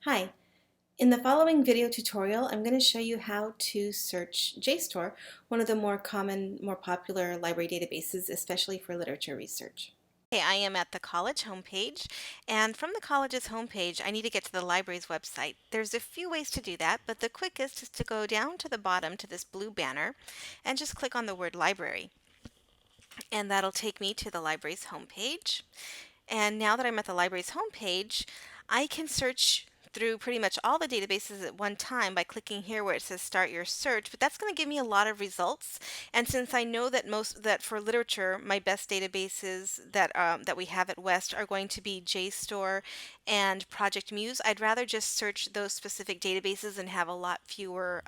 Hi, in the following video tutorial, I'm going to show you how to search JSTOR, one of the more common, more popular library databases, especially for literature research. Okay, I am at the college homepage, and from the college's homepage, I need to get to the library's website. There's a few ways to do that, but the quickest is to go down to the bottom to this blue banner and just click on the word library. And that'll take me to the library's homepage. And now that I'm at the library's homepage, I can search through pretty much all the databases at one time by clicking here where it says start your search, but that's going to give me a lot of results. And since I know that that for literature, my best databases that we have at West are going to be JSTOR and Project Muse, I'd rather just search those specific databases and have a lot fewer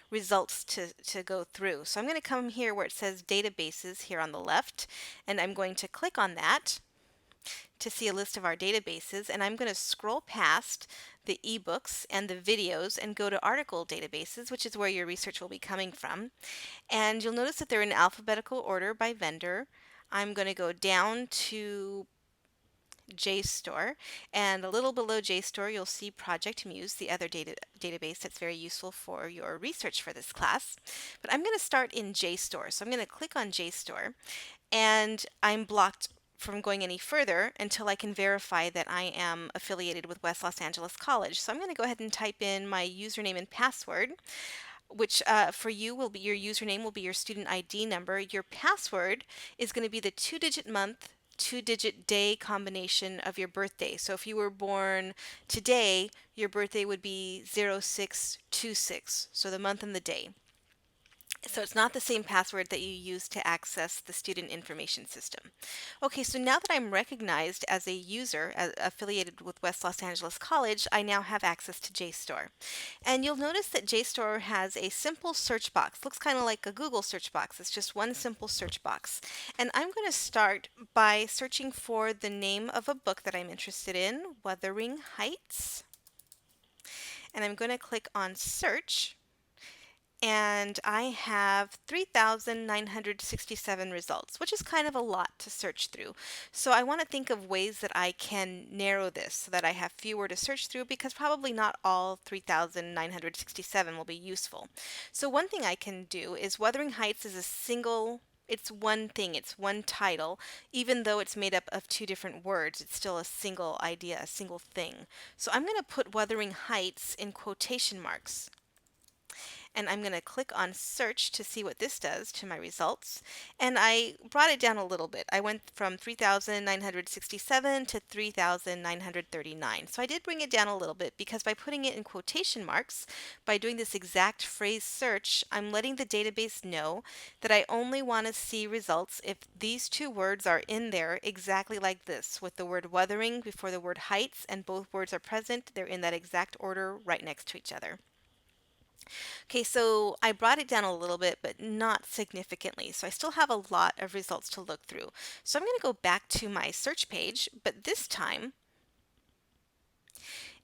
results to go through. So I'm going to come here where it says databases here on the left, and I'm going to click on that to see a list of our databases, and I'm going to scroll past the ebooks and the videos and go to article databases, which is where your research will be coming from. And you'll notice that they're in alphabetical order by vendor. I'm going to go down to JSTOR, and a little below JSTOR you'll see Project Muse, the other database that's very useful for your research for this class. But I'm going to start in JSTOR, so I'm going to click on JSTOR, and I'm blocked from going any further until I can verify that I am affiliated with West Los Angeles College. So I'm going to go ahead and type in my username and password, which for you will be your username will be your student ID number. Your password is going to be the 2-digit month, 2-digit day combination of your birthday. So if you were born today, your birthday would be 0626, so the month and the day. So it's not the same password that you use to access the student information system. Okay, so now that I'm recognized as a user affiliated with West Los Angeles College, I now have access to JSTOR. And you'll notice that JSTOR has a simple search box. Looks kind of like a Google search box. It's just one simple search box. And I'm going to start by searching for the name of a book that I'm interested in, Wuthering Heights. And I'm going to click on search, and I have 3,967 results, which is kind of a lot to search through. So I want to think of ways that I can narrow this so that I have fewer to search through, because probably not all 3,967 will be useful. So one thing I can do is Wuthering Heights is it's one thing, it's one title. Even though it's made up of two different words, it's still a single idea, a single thing. So I'm going to put Wuthering Heights in quotation marks, and I'm going to click on search to see what this does to my results. And I brought it down a little bit. I went from 3,967 to 3,939. So I did bring it down a little bit because by putting it in quotation marks, by doing this exact phrase search, I'm letting the database know that I only want to see results if these two words are in there exactly like this, with the word wuthering before the word heights, and both words are present. They're in that exact order right next to each other. Okay, so I brought it down a little bit, but not significantly. So I still have a lot of results to look through. So I'm going to go back to my search page, but this time,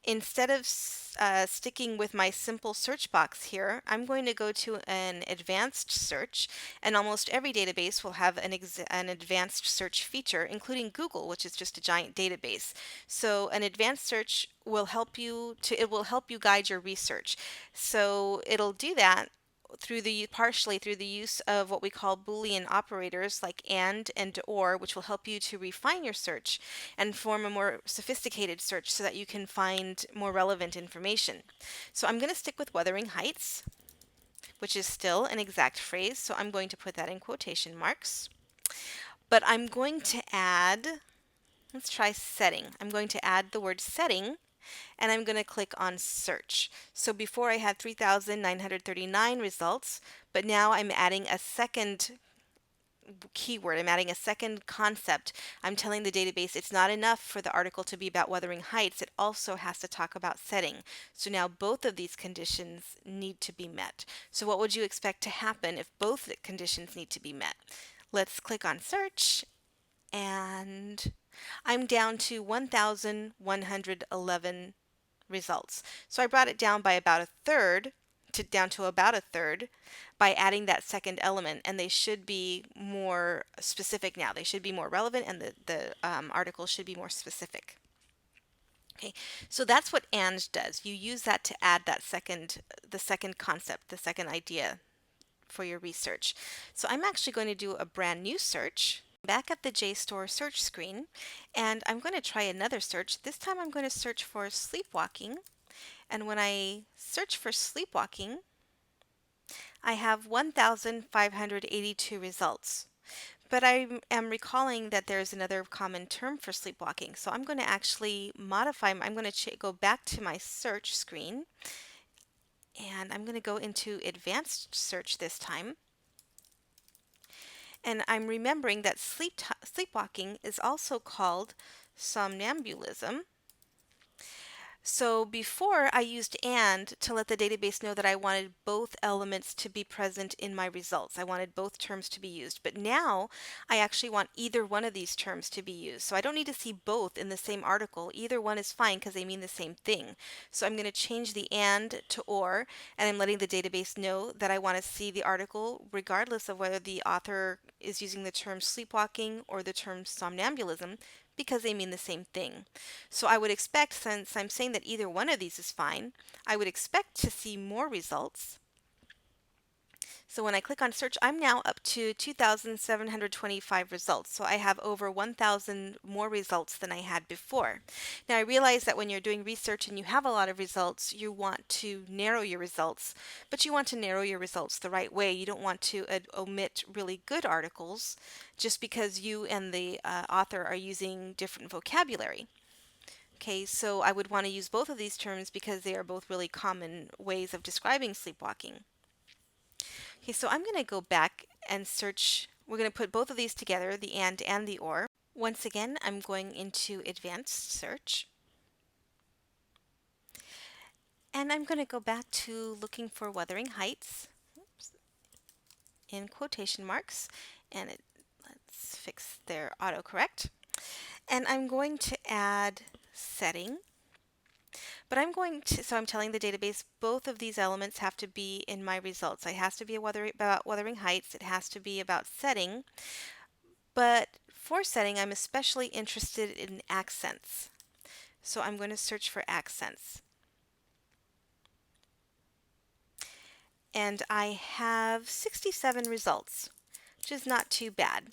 instead of sticking with my simple search box here, I'm going to go to an advanced search, and almost every database will have an advanced search feature, including Google, which is just a giant database. So an advanced search will it will help you guide your research. So it'll do that partially through the use of what we call Boolean operators like and or, which will help you to refine your search and form a more sophisticated search so that you can find more relevant information. So I'm going to stick with Wuthering Heights, which is still an exact phrase, so I'm going to put that in quotation marks. But I'm going to add, let's try setting. I'm going to add the word setting, and I'm going to click on search. So before I had 3,939 results, but now I'm adding a second keyword. I'm adding a second concept. I'm telling the database it's not enough for the article to be about Wuthering Heights, it also has to talk about setting. So now both of these conditions need to be met. So what would you expect to happen if both the conditions need to be met? Let's click on search, and I'm down to 1,111 results. So I brought it down by about a third, down to about a third, by adding that second element, and they should be more specific now. They should be more relevant, and the article should be more specific. Okay, so that's what and does. You use that to add the second concept, the second idea for your research. So I'm actually going to do a brand new search back at the JSTOR search screen, and I'm going to try another search. This time I'm going to search for sleepwalking, and when I search for sleepwalking, I have 1,582 results. But I am recalling that there's another common term for sleepwalking. So I'm going to actually I'm going to go back to my search screen, and I'm going to go into advanced search this time. And I'm remembering that sleepwalking is also called somnambulism. So before I used and to let the database know that I wanted both elements to be present in my results. I wanted both terms to be used. But now I actually want either one of these terms to be used. So I don't need to see both in the same article. Either one is fine because they mean the same thing. So I'm going to change the and to or, and I'm letting the database know that I want to see the article regardless of whether the author is using the term sleepwalking or the term somnambulism, because they mean the same thing. So I would expect, since I'm saying that either one of these is fine, I would expect to see more results. So when I click on search, I'm now up to 2,725 results. So I have over 1,000 more results than I had before. Now I realize that when you're doing research and you have a lot of results, you want to narrow your results, but you want to narrow your results the right way. You don't want to omit really good articles just because you and the author are using different vocabulary. Okay, so I would want to use both of these terms because they are both really common ways of describing sleepwalking. Okay, so I'm going to go back and search. We're going to put both of these together, the and the or. Once again, I'm going into advanced search. And I'm going to go back to looking for Wuthering Heights, oops, in quotation marks. And let's fix their autocorrect. And I'm going to add setting. But I'm telling the database both of these elements have to be in my results. It has to be about Wuthering Heights. It has to be about setting. But for setting, I'm especially interested in accents. So I'm going to search for accents. And I have 67 results, which is not too bad.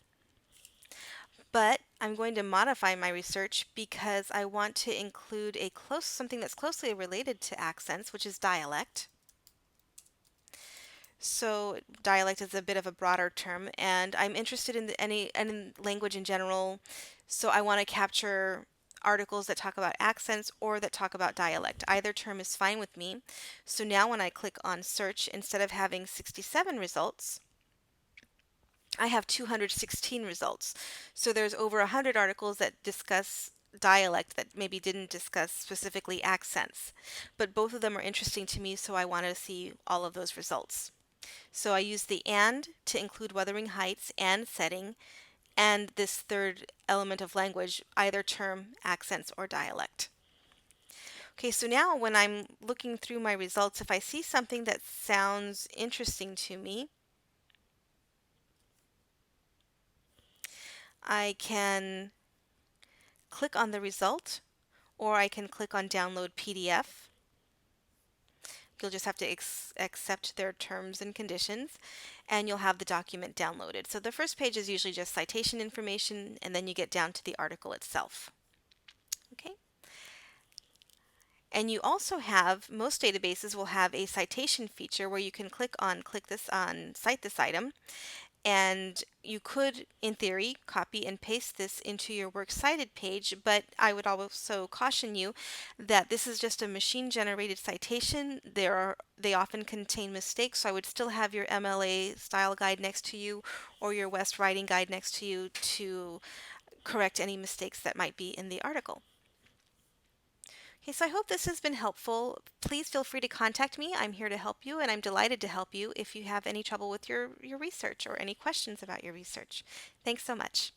But I'm going to modify my research because I want to include something that's closely related to accents, which is dialect. So dialect is a bit of a broader term, and I'm interested in in language in general. So I want to capture articles that talk about accents or that talk about dialect. Either term is fine with me. So now when I click on search, instead of having 67 results, I have 216 results. So there's over 100 articles that discuss dialect that maybe didn't discuss specifically accents. But both of them are interesting to me, so I want to see all of those results. So I use the and to include Wuthering Heights and setting, and this third element of language, either term, accents, or dialect. Okay, so now when I'm looking through my results, if I see something that sounds interesting to me, I can click on the result, or I can click on download PDF. You'll just have to accept their terms and conditions, and you'll have the document downloaded. So the first page is usually just citation information, and then you get down to the article itself. Okay. And you also have, most databases will have a citation feature where you can click this on cite this item, and you could, in theory, copy and paste this into your Works Cited page, but I would also caution you that this is just a machine-generated citation. They often contain mistakes, so I would still have your MLA style guide next to you or your West writing guide next to you to correct any mistakes that might be in the article. Okay, so I hope this has been helpful. Please feel free to contact me. I'm here to help you, and I'm delighted to help you if you have any trouble with your research or any questions about your research. Thanks so much.